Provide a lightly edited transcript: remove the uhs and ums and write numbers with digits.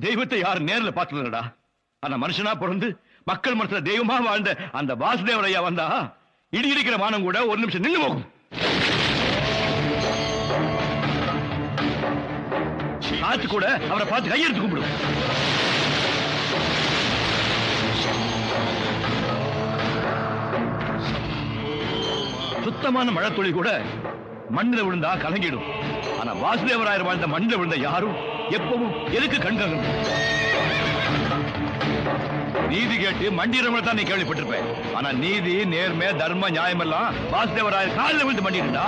தெய்வத்தை யாரும் நேர்ல பார்த்ததுடா. ஆனா மனுஷனா பிறந்து மக்கள் மனசுல தெய்வமா வாழ்ந்த அந்த வாசுதேவர் ஐயா வந்தா இடி இடிக்கிற வானம் கூட ஒரு நிமிஷம் நின்று போகும். காத்து கூட அவரை பார்த்து கையெடுத்து கும்பிடும். சுத்தமான மழை துளி கூட மண்ணில் விழுந்தா கலங்கிடும். ஆனா வாசுதேவராயர் வாழ்ந்த மண்ணில் விழுந்த யாரும் எப்பவும் எதுக்கு கண்காணும்? நீதி கேட்டு மண்டிரவங்களை தான் நீ கேள்விப்பட்டிருப்பேன். ஆனா நீதி, நேர்மை, தர்ம, நியாயம் எல்லாம் வாசுதேவராயர் காலில் விழுந்து மண்டிருந்தா